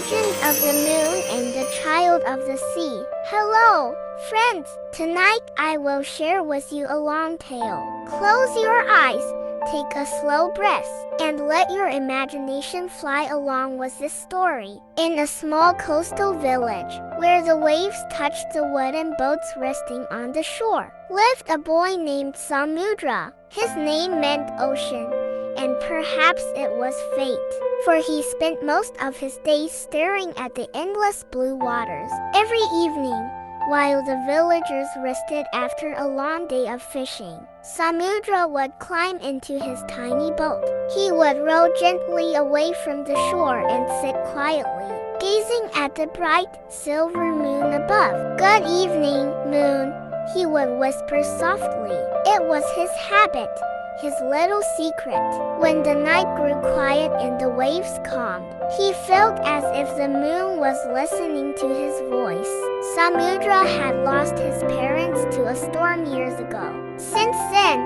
Legend of the Moon and the Child of the Sea. Hello, friends! Tonight I will share with you a long tale. Close your eyes, take a slow breath, and let your imagination fly along with this story. In a small coastal village, where the waves touched the wooden boats resting on the shore, lived a boy named Samudra. His name meant ocean, and perhaps it was fate, for he spent most of his days staring at the endless blue waters. Every evening, while the villagers rested after a long day of fishing, Samudra would climb into his tiny boat. He would row gently away from the shore and sit quietly, gazing at the bright, silver moon above. "Good evening, moon," he would whisper softly. It was his habit, his little secret. When the night grew quiet and the waves calmed, he felt as if the moon was listening to his voice. Samudra had lost his parents to a storm years ago. Since then,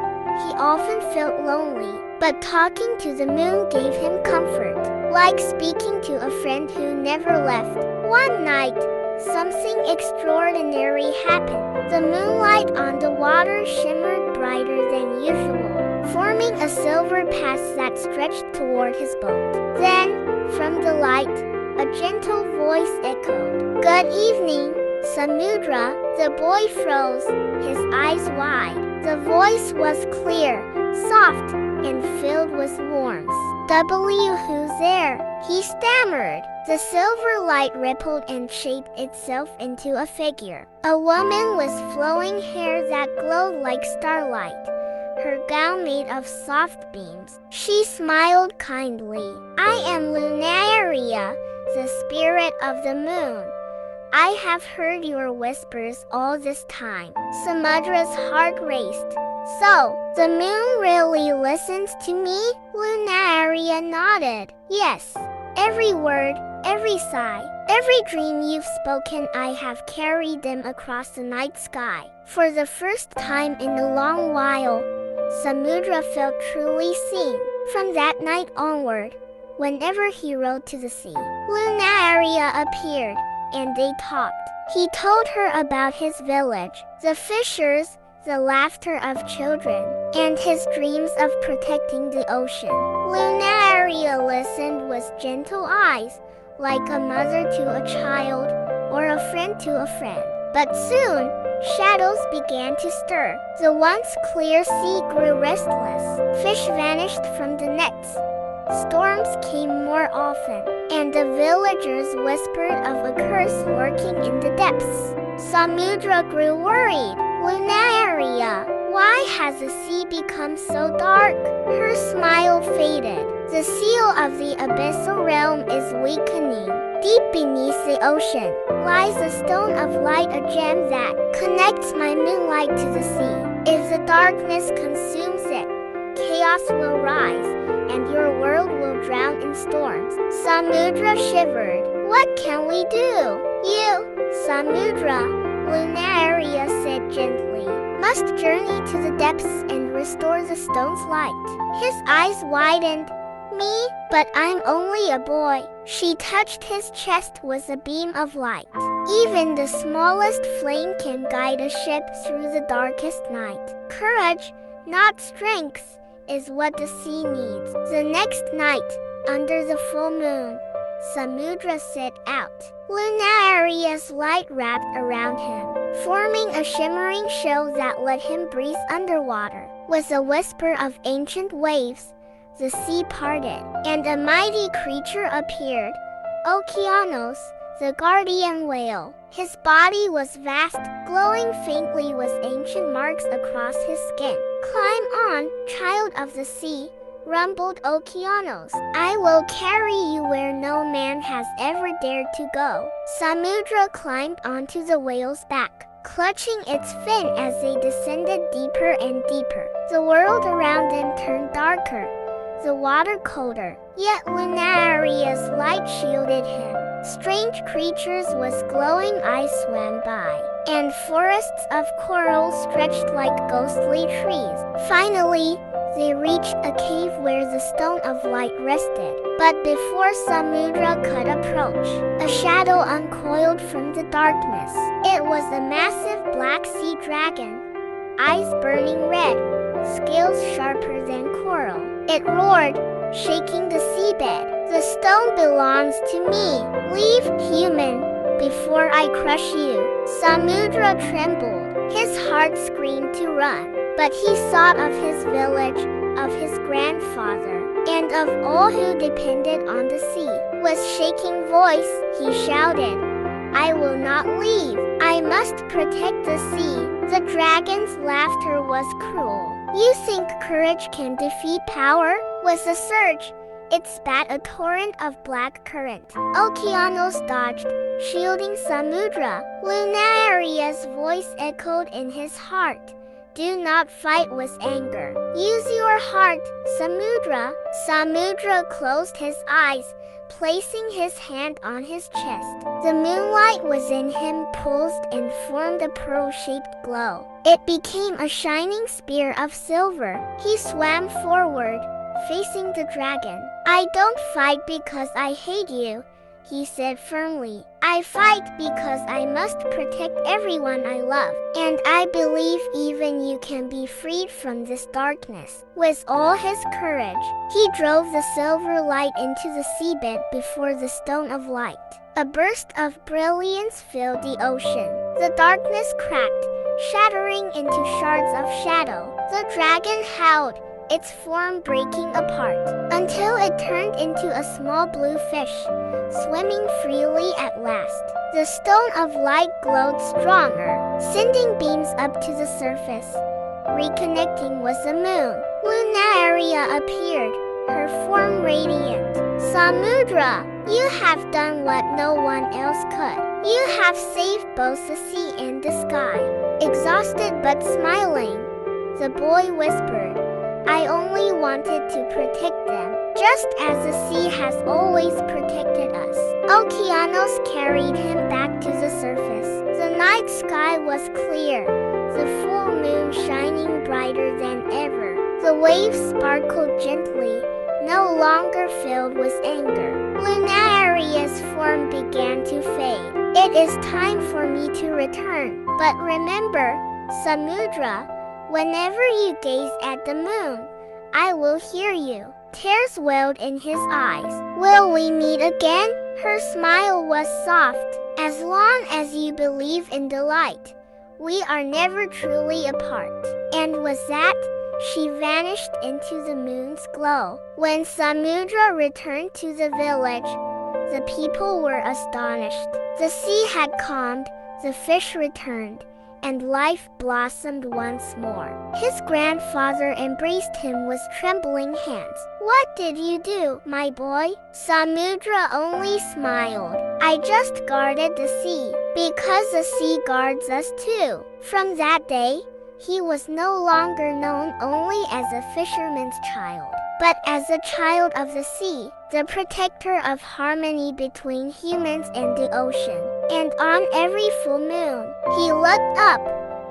he often felt lonely, but talking to the moon gave him comfort, like speaking to a friend who never left. One night, something extraordinary happened. The moonlight on the water shimmered brighter than usual, forming a silver path that stretched toward his boat. Then, from the light, a gentle voice echoed, "Good evening, Samudra." The boy froze, his eyes wide. The voice was clear, soft, and filled with warmth. "Who's there?" he stammered. The silver light rippled and shaped itself into a figure. A woman with flowing hair that glowed like starlight, her gown made of soft beams. She smiled kindly. "I am Lunaria, the spirit of the moon. I have heard your whispers all this time." Samudra's heart raced. "So, the moon really listens to me?" Lunaria nodded. "Yes. Every word, every sigh, every dream you've spoken, I have carried them across the night sky." For the first time in a long while, Samudra felt truly seen. From that night onward, whenever he rowed to the sea, Lunaria appeared, and they talked. He told her about his village, the fishers, the laughter of children, and his dreams of protecting the ocean. Lunaria listened with gentle eyes, like a mother to a child or a friend to a friend. But soon, shadows began to stir. The once clear sea grew restless. Fish vanished from the nets. Storms came more often, and the villagers whispered of a curse lurking in the depths. Samudra grew worried. "Lunaria, why has the sea become so dark?" Her smile faded. "The seal of the abyssal realm is weakening. Deep beneath the ocean lies a stone of light, a gem that connects my moonlight to the sea. If the darkness consumes it, chaos will rise, and your world will drown in storms." Samudra shivered. "What can we do?" "You, Samudra," Lunaria said gently, "must journey to the depths and restore the stone's light." His eyes widened. "Me? But I'm only a boy." She touched his chest with a beam of light. "Even the smallest flame can guide a ship through the darkest night. Courage, not strength, is what the sea needs." The next night, under the full moon, Samudra set out. Lunaria's light wrapped around him, forming a shimmering shell that let him breathe underwater. With a whisper of ancient waves, the sea parted, and a mighty creature appeared, Okeanos, the guardian whale. His body was vast, glowing faintly with ancient marks across his skin. "Climb on, child of the sea," rumbled Okeanos. "I will carry you where no man has ever dared to go." Samudra climbed onto the whale's back, clutching its fin as they descended deeper and deeper. The world around them turned darker, the water colder, yet Lunaria's light shielded him. Strange creatures with glowing eyes swam by, and forests of coral stretched like ghostly trees. Finally, They reached a cave where the stone of light rested. But before Samudra could approach, a shadow uncoiled from the darkness. It was a massive black sea dragon, eyes burning red, scales sharper than coral. It roared, shaking the seabed. The stone belongs to me. Leave, human, before I crush you. Samudra trembled. His heart screamed to run. But he thought of his village, of his grandfather, and of all who depended on the sea. With shaking voice, he shouted, I will not leave. I must protect the sea. The dragon's laughter was cruel. You think courage can defeat power? With a surge, it spat a torrent of black current. Okeanos dodged, shielding Samudra. Lunaria's voice echoed in his heart. Do not fight with anger. Use your heart, Samudra. Samudra closed his eyes, placing his hand on his chest. The moonlight within him pulsed and formed a pearl-shaped glow. It became a shining spear of silver. He swam forward, facing the dragon. I don't fight because I hate you, he said firmly. I fight because I must protect everyone I love, and I believe even you can be freed from this darkness. With all his courage, he drove the silver light into the seabed before the stone of light. A burst of brilliance filled the ocean. The darkness cracked, shattering into shards of shadow. The dragon howled, its form breaking apart, until it turned into a small blue fish, swimming freely at last. The stone of light glowed stronger, sending beams up to the surface. Reconnecting with the moon, Lunaria appeared, her form radiant. Samudra, you have done what no one else could. You have saved both the sea and the sky. Exhausted but smiling, the boy whispered, I only wanted to protect them, just as the sea has always protected us. Okeanos carried him back to the surface. The night sky was clear, the full moon shining brighter than ever. The waves sparkled gently, no longer filled with anger. Lunaria's form began to fade. It is time for me to return. But remember, Samudra, whenever you gaze at the moon, I will hear you. Tears welled in his eyes. Will we meet again? Her smile was soft. As long as you believe in the light, we are never truly apart. And with that, she vanished into the moon's glow. When Samudra returned to the village, the people were astonished. The sea had calmed, the fish returned, and life blossomed once more. His grandfather embraced him with trembling hands. What did you do, my boy? Samudra only smiled. I just guarded the sea, because the sea guards us too. From that day, he was no longer known only as a fisherman's child, but as a child of the sea, the protector of harmony between humans and the ocean. And on every full moon, he looked up,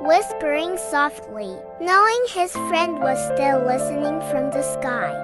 whispering softly, knowing his friend was still listening from the sky.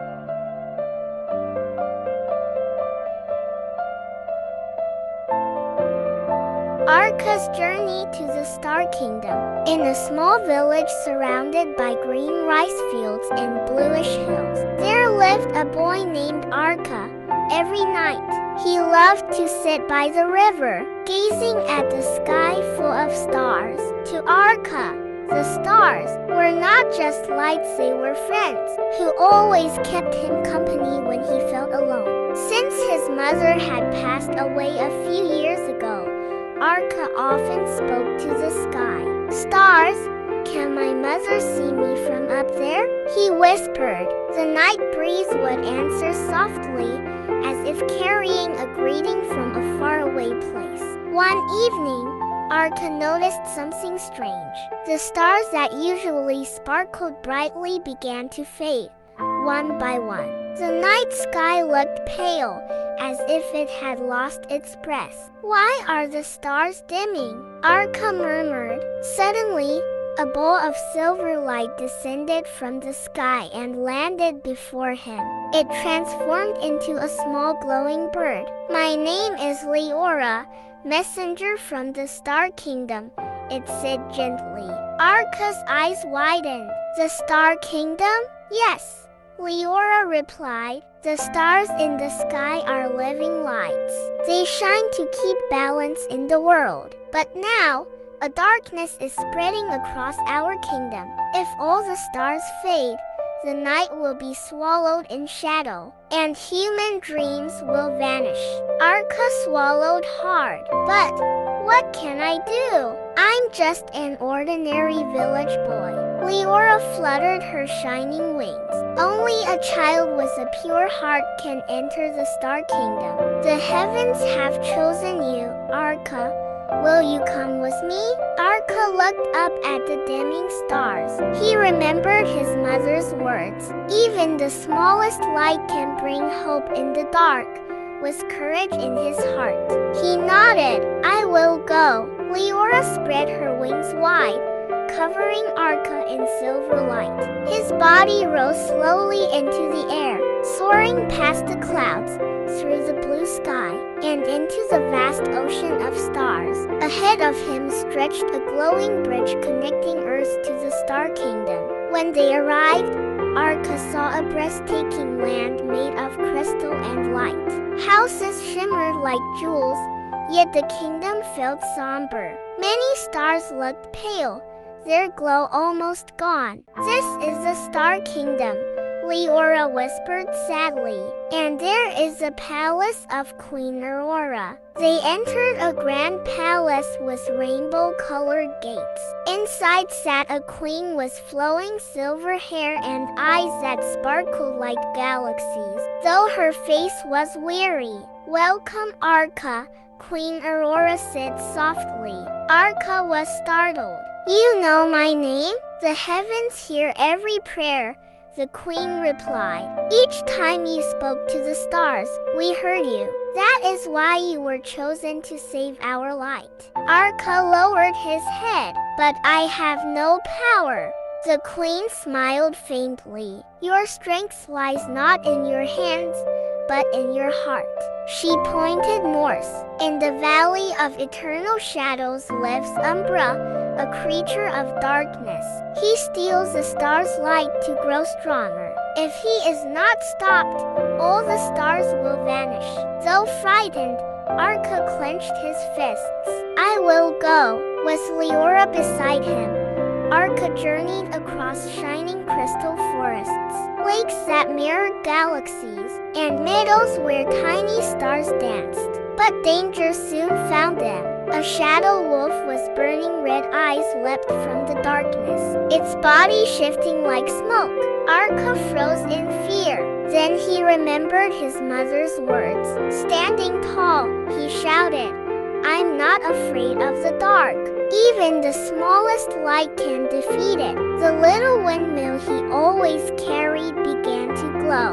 Arka's journey to the Star Kingdom. In a small village surrounded by green rice fields and bluish hills, there lived a boy named Arka. Every night, he loved to sit by the river, gazing at the sky full of stars. To Arka, the stars were not just lights, they were friends, who always kept him company when he felt alone. Since his mother had passed away a few years ago, Arka often spoke to the sky. Stars, can my mother see me from up there? He whispered. The night breeze would answer softly, as if carrying a greeting from a faraway place. One evening, Arka noticed something strange. The stars that usually sparkled brightly began to fade, one by one. The night sky looked pale, as if it had lost its breath. Why are the stars dimming? Arka murmured. Suddenly, A ball of silver light descended from the sky and landed before him. It transformed into a small glowing bird. "My name is Leora, messenger from the Star Kingdom," it said gently. Arka's eyes widened. "The Star Kingdom?" "Yes," Leora replied. "The stars in the sky are living lights. They shine to keep balance in the world. But now, a darkness is spreading across our kingdom. If all the stars fade, the night will be swallowed in shadow, and human dreams will vanish." Arka swallowed hard. "But what can I do? I'm just an ordinary village boy." Leora fluttered her shining wings. "Only a child with a pure heart can enter the Star Kingdom. The heavens have chosen you, Arka. Will you come with me?" Arka looked up at the dimming stars. He remembered his mother's words. Even the smallest light can bring hope in the dark, with courage in his heart. He nodded. "I will go." Leora spread her wings wide, covering Arka in silver light. His body rose slowly into the air, soaring past the clouds, through the blue sky, and into the vast ocean of stars. Ahead of him stretched a glowing bridge connecting Earth to the Star Kingdom. When they arrived, Arka saw a breathtaking land made of crystal and light. Houses shimmered like jewels, yet the kingdom felt somber. Many stars looked pale, their glow almost gone. "This is the Star Kingdom," Leora whispered sadly. "And there is a palace of Queen Aurora." They entered a grand palace with rainbow-colored gates. Inside sat a queen with flowing silver hair and eyes that sparkled like galaxies, though her face was weary. "Welcome, Arka," Queen Aurora said softly. Arka was startled. "You know my name? The heavens hear every prayer," the queen replied. "Each time you spoke to the stars, we heard you. That is why you were chosen to save our light." Arka lowered his head. "But I have no power." The queen smiled faintly. "Your strength lies not in your hands, but in your heart." She pointed north. "In the valley of eternal shadows lives Umbra, a creature of darkness. He steals the star's light to grow stronger. If he is not stopped, all the stars will vanish." Though frightened, Arka clenched his fists. "I will go." With Leora beside him, Arka journeyed across shining crystal forests, lakes that mirrored galaxies, and meadows where tiny stars danced. But danger soon found them. A shadow wolf with burning red eyes leapt from the darkness, its body shifting like smoke. Arka froze in fear. Then he remembered his mother's words. Standing tall, he shouted, "I'm not afraid of the dark. Even the smallest light can defeat it." The little windmill he always carried began to glow,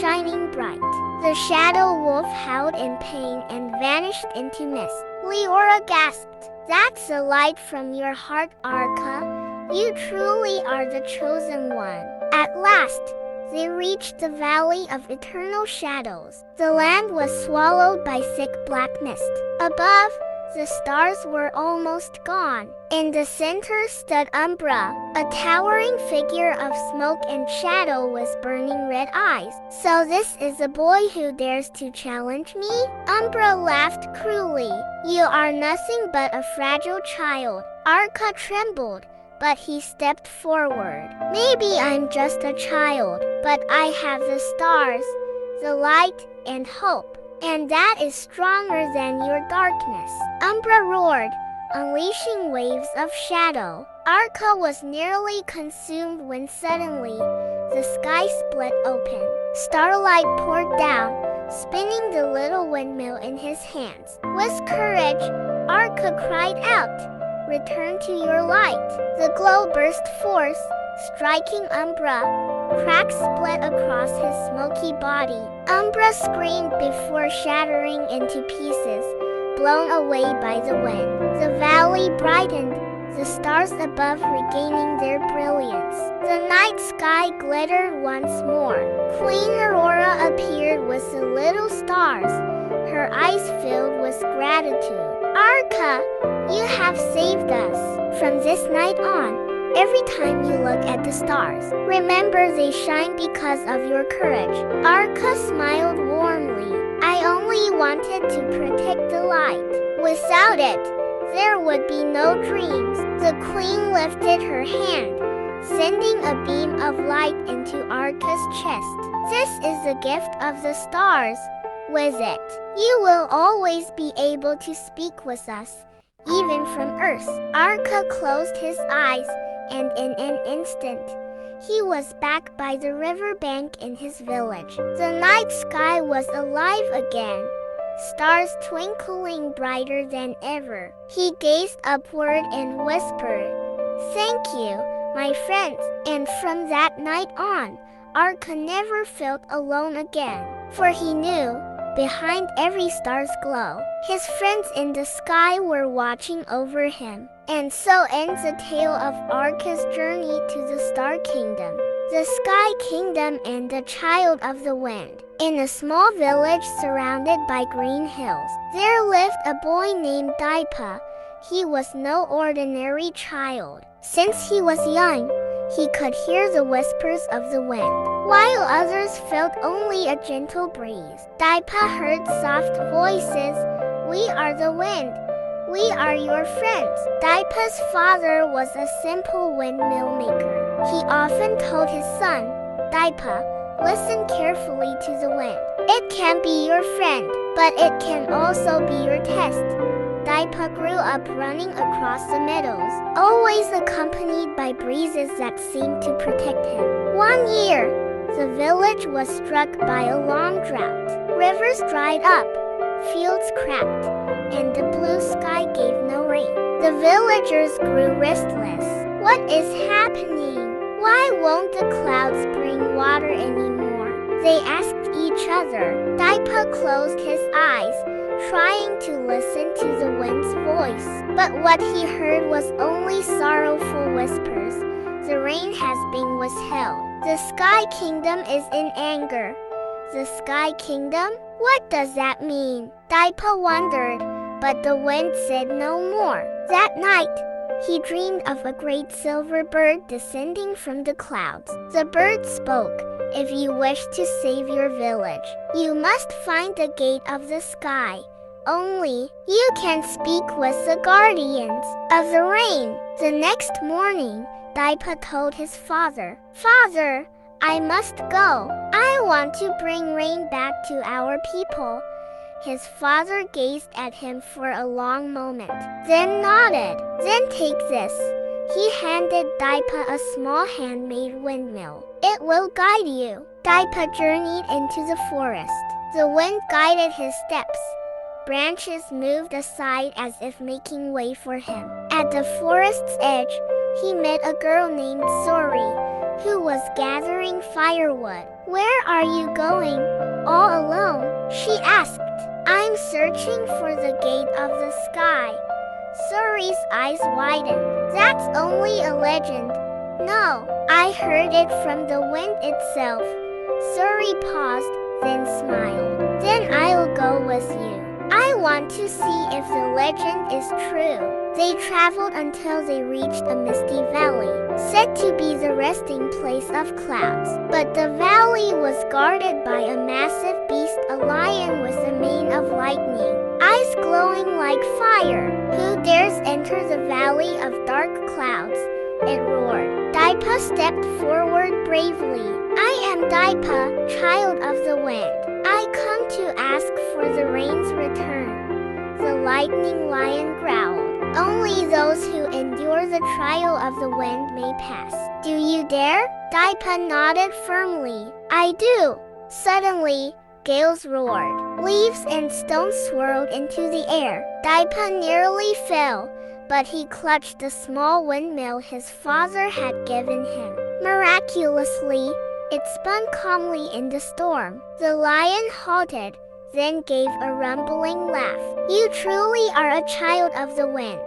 shining bright. The shadow wolf howled in pain and vanished into mist. Leora gasped. "That's a light from your heart, Arka. You truly are the chosen one." At last, they reached the valley of eternal shadows. The land was swallowed by thick black mist. Above, the stars were almost gone. In the center stood Umbra, a towering figure of smoke and shadow with burning red eyes. "So this is a boy who dares to challenge me?" Umbra laughed cruelly. "You are nothing but a fragile child." Arka trembled, but he stepped forward. "Maybe I'm just a child, but I have the stars, the light, and hope. And that is stronger than your darkness." Umbra roared, unleashing waves of shadow. Arka was nearly consumed when suddenly, the sky split open. Starlight poured down, spinning the little windmill in his hands. With courage, Arka cried out, "Return to your light." The glow burst forth, striking Umbra. Cracks split across his smoky body. Umbra screamed before shattering into pieces, blown away by the wind. The valley brightened, the stars above regaining their brilliance. The night sky glittered once more. Queen Aurora appeared with the little stars, her eyes filled with gratitude. Arca, you have saved us. From this night on, every time you look at the stars, remember they shine because of your courage. Arca smiled warmly. I only wanted to protect the light. Without it, there would be no dreams. The queen lifted her hand, sending a beam of light into Arca's chest. This is the gift of the stars. With it, you will always be able to speak with us, even from Earth. Arca closed his eyes, and in an instant, he was back by the riverbank in his village. The night sky was alive again, stars twinkling brighter than ever. He gazed upward and whispered, "Thank you, my friends." And from that night on, Arca never felt alone again, for he knew, behind every star's glow, his friends in the sky were watching over him. And so ends the tale of Arca's journey to the Star Kingdom, the Sky Kingdom, and the Child of the Wind. In a small village surrounded by green hills, there lived a boy named Daipa. He was no ordinary child. Since he was young, he could hear the whispers of the wind, while others felt only a gentle breeze. Daipa heard soft voices. "We are the wind. We are your friends." Daipa's father was a simple windmill maker. He often told his son, "Daipa, listen carefully to the wind. It can be your friend, but it can also be your test." Daipa grew up running across the meadows, always accompanied by breezes that seemed to protect him. One year, the village was struck by a long drought. Rivers dried up, fields cracked, and the blue sky gave no rain. The villagers grew restless. What is happening? Why won't the clouds bring water anymore? They asked each other. Daipa closed his eyes, trying to listen to the wind's voice. But what he heard was only sorrowful whispers. The rain has been withheld. The Sky Kingdom is in anger. The Sky Kingdom? What does that mean? Daipa wondered, but the wind said no more. That night, he dreamed of a great silver bird descending from the clouds. The bird spoke, "If you wish to save your village, you must find the gate of the sky. Only you can speak with the guardians of the rain." The next morning, Daipa told his father, "Father, I must go. I want to bring rain back to our people." His father gazed at him for a long moment, then nodded. "Then take this." He handed Daipa a small handmade windmill. "It will guide you." Daipa journeyed into the forest. The wind guided his steps. Branches moved aside as if making way for him. At the forest's edge, he met a girl named Sori, who was gathering firewood. "Where are you going, all alone?" she asked. "I'm searching for the gate of the sky." Sori's eyes widened. "That's only a legend." "No, I heard it from the wind itself." Sori paused, then smiled. "Then I'll go with you. I want to see if the legend is true." They traveled until they reached a misty valley, said to be the resting place of clouds. But the valley was guarded by a massive beast, a lion with a mane of lightning, eyes glowing like fire. "Who dares enter the valley of dark clouds?" it roared. Daipa stepped forward bravely. "I am Daipa, child of the wind. I come to ask for the rain's return." The lightning lion growled. "Only those who endure the trial of the wind may pass." "Do you dare?" Daipa nodded firmly. "I do." Suddenly, gales roared. Leaves and stones swirled into the air. Daipa nearly fell, but he clutched the small windmill his father had given him. Miraculously, it spun calmly in the storm. The lion halted, then gave a rumbling laugh. "You truly are a child of the wind.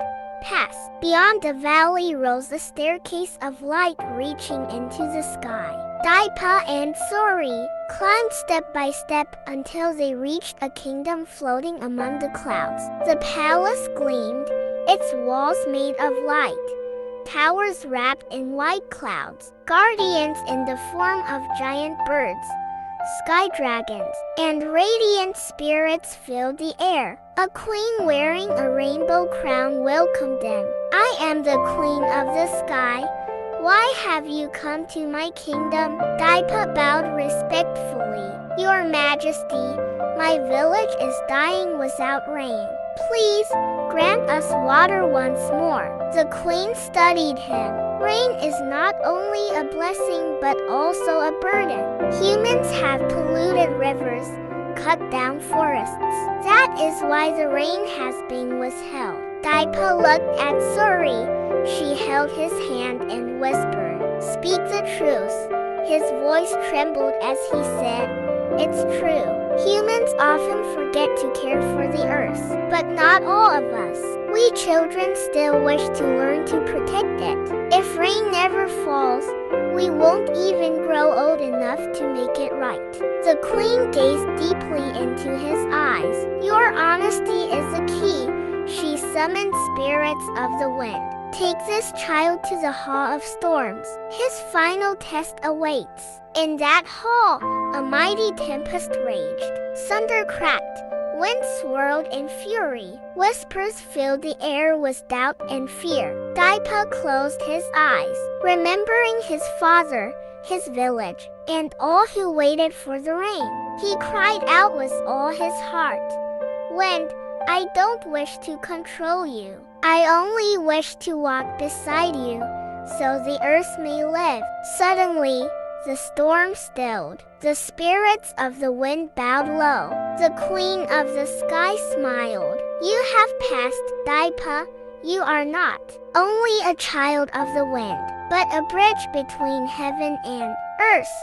pass. Beyond the valley rose a staircase of light reaching into the sky. Daipa and Sori climbed step by step until they reached a kingdom floating among the clouds. The palace gleamed, its walls made of light. Towers wrapped in white clouds, guardians in the form of giant birds, sky dragons, and radiant spirits filled the air. A queen wearing a rainbow crown welcomed them. I am the queen of the sky. Why have you come to my kingdom? Daipa bowed respectfully. Your Majesty, my village is dying without rain. Please, grant us water once more. The queen studied him. Rain is not only a blessing but also a burden. Humans have polluted rivers, cut down forests. That is why the rain has been withheld. Daipa looked at Suri. She held his hand and whispered, "Speak the truth." His voice trembled as he said, "It's true. Humans often forget to care for the earth, but not all of us. We children still wish to learn to protect it. If rain never falls, we won't even grow old enough to make it right." The queen gazed deeply into his eyes. "Your honesty is the key." She summoned spirits of the wind. "Take this child to the Hall of Storms. His final test awaits." In that hall, a mighty tempest raged. Thunder cracked, wind swirled in fury. Whispers filled the air with doubt and fear. Daipa closed his eyes, remembering his father, his village, and all who waited for the rain. He cried out with all his heart, "Wind, I don't wish to control you. I only wish to walk beside you, so the earth may live." Suddenly, the storm stilled. The spirits of the wind bowed low. The queen of the sky smiled. "You have passed, Daipa. You are not only a child of the wind, but a bridge between heaven and earth."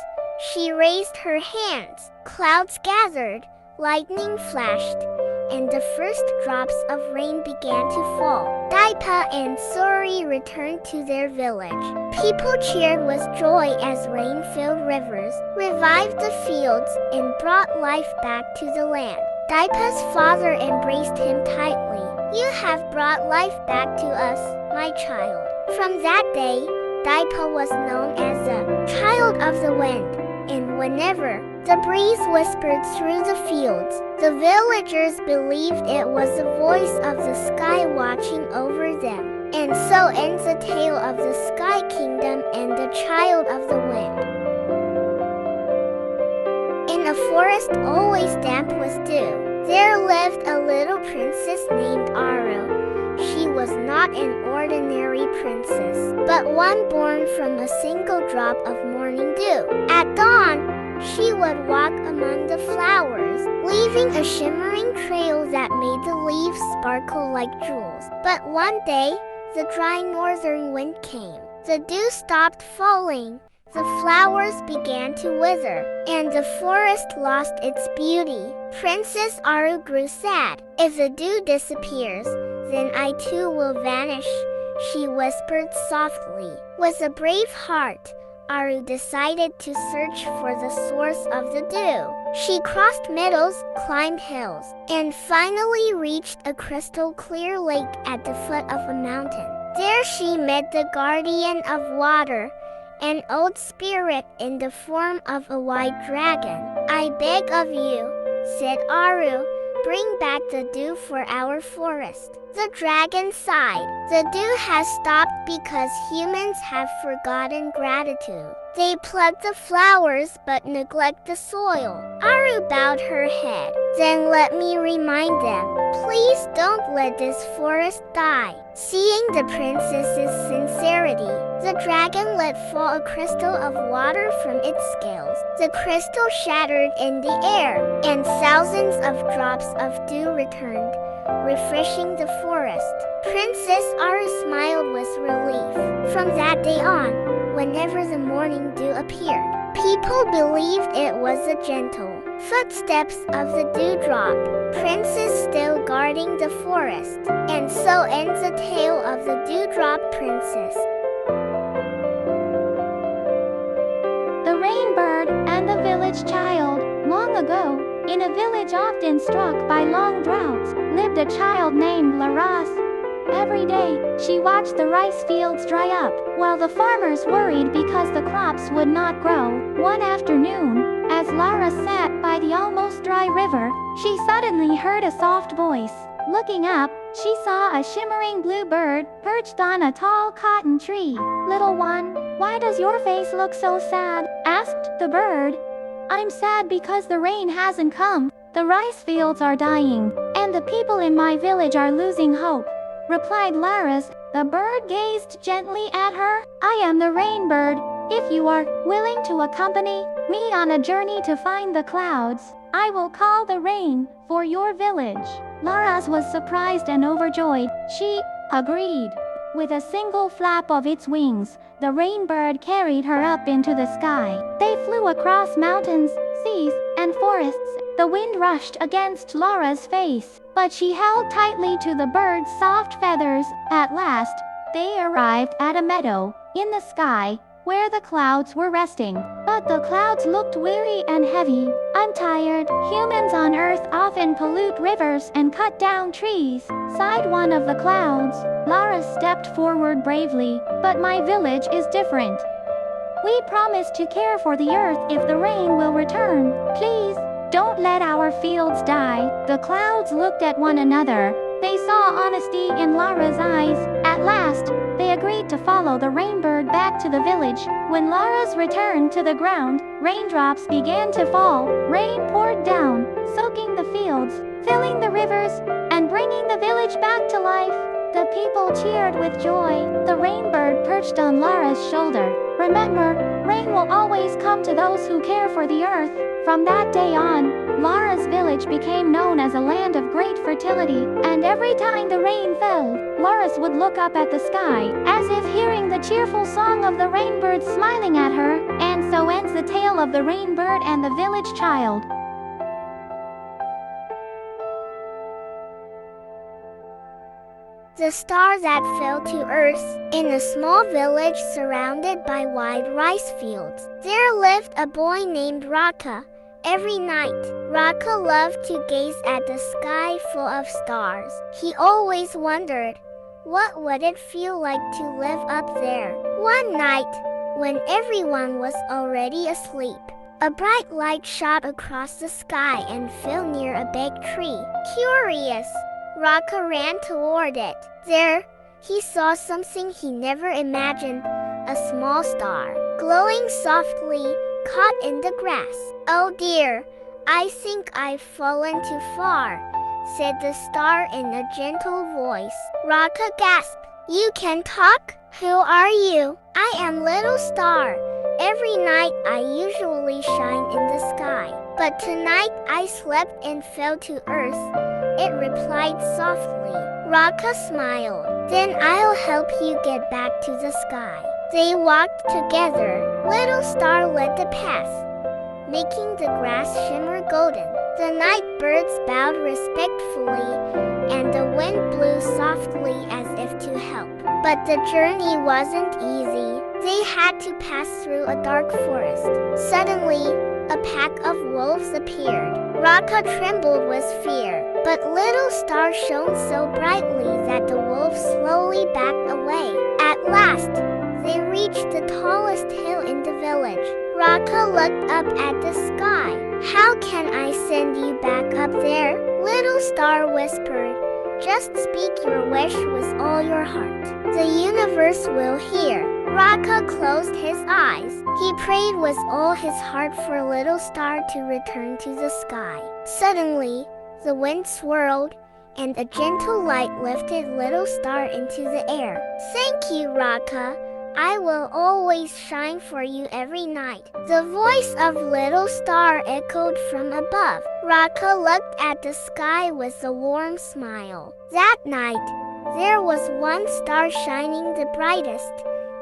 She raised her hands. Clouds gathered, lightning flashed, and the first drops of rain began to fall. Daipa and Suri returned to their village. People cheered with joy as rain filled rivers, revived the fields, and brought life back to the land. Daipa's father embraced him tightly. "You have brought life back to us, my child." From that day, Daipa was known as the child of the wind, and whenever the breeze whispered through the fields, the villagers believed it was the voice of the sky watching over them. And so ends the tale of the Sky Kingdom and the Child of the Wind. In a forest always damp with dew, there lived a little princess named Aru. She was not an ordinary princess, but one born from a single drop of morning dew. At dawn, she would walk among the flowers, leaving a shimmering trail that made the leaves sparkle like jewels. But one day, the dry northern wind came. The dew stopped falling, the flowers began to wither, and the forest lost its beauty. Princess Aru grew sad. "If the dew disappears, then I too will vanish," she whispered softly. With a brave heart, Aru decided to search for the source of the dew. She crossed meadows, climbed hills, and finally reached a crystal-clear lake at the foot of a mountain. There she met the guardian of water, an old spirit in the form of a white dragon. "I beg of you," said Aru, "bring back the dew for our forest." The dragon sighed. "The dew has stopped because humans have forgotten gratitude. They pluck the flowers but neglect the soil." Aru bowed her head. "Then let me remind them. Please don't let this forest die." Seeing the princess's sincerity, the dragon let fall a crystal of water from its scales. The crystal shattered in the air, and thousands of drops of dew returned, refreshing the forest. Princess Aru smiled with relief. From that day on, whenever the morning dew appeared, People believed it was the gentle footsteps of the dewdrop princess still guarding the forest. And so ends the tale of the dewdrop princess. The Rainbird and the Village Child. Long ago, in a village often struck by long droughts, lived a child named Laras. Every day, she watched the rice fields dry up, while the farmers worried because the crops would not grow. One afternoon, as Lara sat by the almost dry river, she suddenly heard a soft voice. Looking up, she saw a shimmering blue bird perched on a tall cotton tree. "Little one, why does your face look so sad?" asked the bird. "I'm sad because the rain hasn't come. The rice fields are dying, and the people in my village are losing hope," replied Laras. The bird gazed gently at her. "I am the Rainbird. If you are willing to accompany me on a journey to find the clouds, I will call the rain for your village." Laras was surprised and overjoyed. She agreed. With a single flap of its wings, the Rainbird carried her up into the sky. They flew across mountains, seas, and forests. The wind rushed against Laura's face, but she held tightly to the bird's soft feathers. At last, they arrived at a meadow in the sky where the clouds were resting. But the clouds looked weary and heavy. "I'm tired. Humans on Earth often pollute rivers and cut down trees," sighed one of the clouds. Lara stepped forward bravely. "But my village is different. We promise to care for the earth if the rain will return. Please, don't let our fields die." The clouds looked at one another. They saw honesty in Lara's eyes. At last, they agreed to follow the Rainbird back to the village. When Laras returned to the ground, raindrops began to fall. Rain poured down, soaking the fields, filling the rivers, and bringing the village back to life. The people cheered with joy. The Rainbird perched on Lara's shoulder. "Remember, rain will always come to those who care for the earth." From that day on, Lara's village became known as a land of great fertility, and every time the rain fell, Laras would look up at the sky, as if hearing the cheerful song of the Rainbird smiling at her. And so ends the tale of the Rainbird and the Village Child. The star that fell to earth. In a small village surrounded by wide rice fields, there lived a boy named Raka. Every night, Raka loved to gaze at the sky full of stars. He always wondered, what would it feel like to live up there? One night, when everyone was already asleep, a bright light shot across the sky and fell near a big tree. Curious, Raka ran toward it. There, he saw something he never imagined, a small star, glowing softly, caught in the grass. "Oh dear, I think I've fallen too far," said the star in a gentle voice. Raka gasped. "You can talk? Who are you?" "I am Little Star. Every night I usually shine in the sky, but tonight I slept and fell to earth," it replied softly. Raka smiled. "Then I'll help you get back to the sky." They walked together. Little Star led the path, making the grass shimmer golden. The night birds bowed respectfully, and the wind blew softly as if to help. But the journey wasn't easy. They had to pass through a dark forest. Suddenly, a pack of wolves appeared. Raka trembled with fear, but Little Star shone so brightly that the wolves slowly backed away. At last, they reached the tallest hill in the village. Raka looked up at the sky. "How can I send you back up there?" Little Star whispered. "Just speak your wish with all your heart. The universe will hear." Raka closed his eyes. He prayed with all his heart for Little Star to return to the sky. Suddenly, the wind swirled, and a gentle light lifted Little Star into the air. "Thank you, Raka. I will always shine for you every night." The voice of Little Star echoed from above. Raka looked at the sky with a warm smile. That night, there was one star shining the brightest,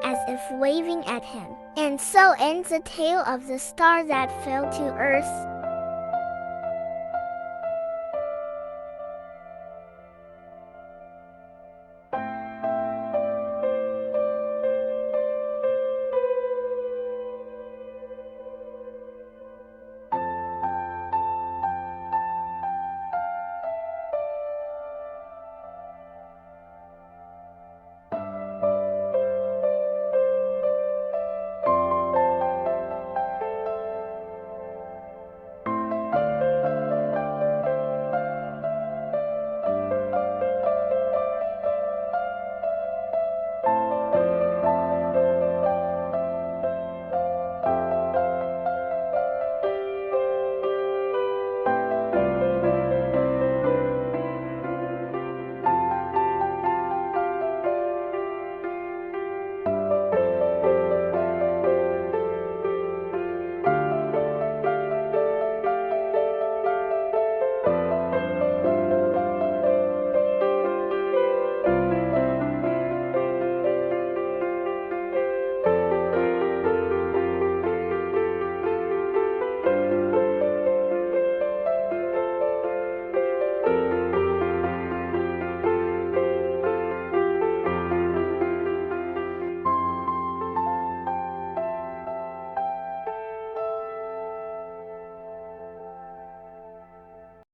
as if waving at him. And so ends the tale of the star that fell to earth.